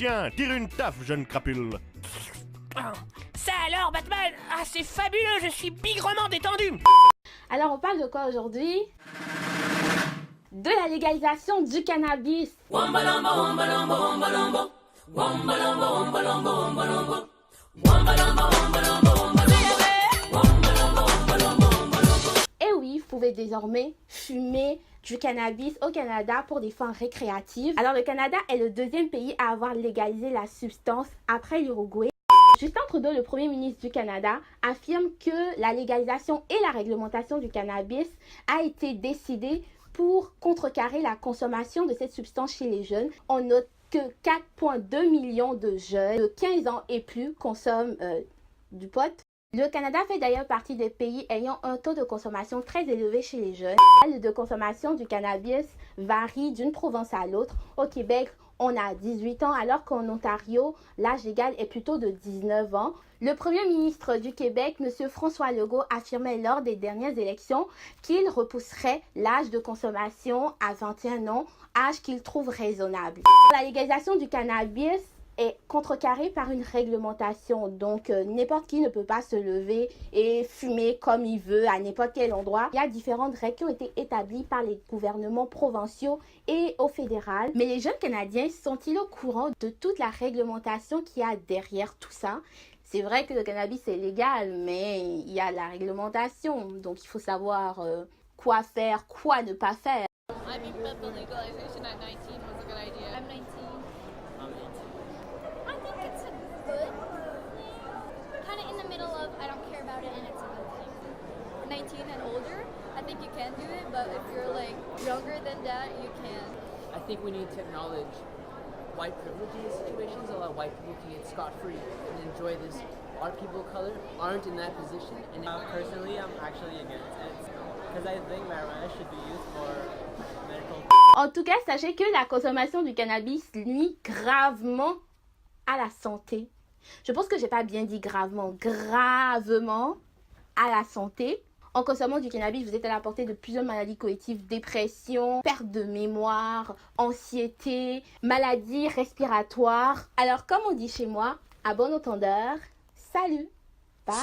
Tiens, tire une taffe, jeune crapule. Ça alors, Batman? Ah, c'est fabuleux, je suis bigrement détendu. Alors, on parle de quoi aujourd'hui? De la légalisation du cannabis. Et oui, vous pouvez désormais fumer du cannabis au Canada pour des fins récréatives. Alors, le Canada est le deuxième pays à avoir légalisé la substance après l'Uruguay. Justin Trudeau, le premier ministre du Canada, affirme que la légalisation et la réglementation du cannabis a été décidée pour contrecarrer la consommation de cette substance chez les jeunes. On note que 4,2 millions de jeunes de 15 ans et plus consomment du pot. Le Canada fait d'ailleurs partie des pays ayant un taux de consommation très élevé chez les jeunes. Le taux de consommation du cannabis varie d'une province à l'autre. Au Québec, on a 18 ans, alors qu'en Ontario, l'âge légal est plutôt de 19 ans. Le premier ministre du Québec, M. François Legault, affirmait lors des dernières élections qu'il repousserait l'âge de consommation à 21 ans, âge qu'il trouve raisonnable. La légalisation du cannabis est contrecarrée par une réglementation. Donc, n'importe qui ne peut pas se lever et fumer comme il veut à n'importe quel endroit. Il y a différentes règles qui ont été établies par les gouvernements provinciaux et au fédéral. Mais les jeunes Canadiens sont-ils au courant de toute la réglementation qu'il y a derrière tout ça? C'est vrai que le cannabis est légal, mais il y a la réglementation. Donc, il faut savoir quoi faire, quoi ne pas faire. I mean, but the legalization at 19 was a good idea. I'm 19. I'm 18. I think it's a good thing. Kind of in the middle of I don't care about it and it's a good thing. 19 and older, I think you can do it, but if you're like younger than that, you can't. I think we need to acknowledge white privilege in these situations. A lot of white people can get scot-free and enjoy this. Our people of color aren't in that position. And Personally, I'm actually against it because I think marijuana should be used for medical. En tout cas, sachez que la consommation du cannabis nuit gravement à la santé. Je pense que j'ai pas bien dit gravement, gravement à la santé. En consommant du cannabis, vous êtes à la portée de plusieurs maladies collectives, dépression, perte de mémoire, anxiété, maladies respiratoires. Alors, comme on dit chez moi, à bon entendeur, salut, bye.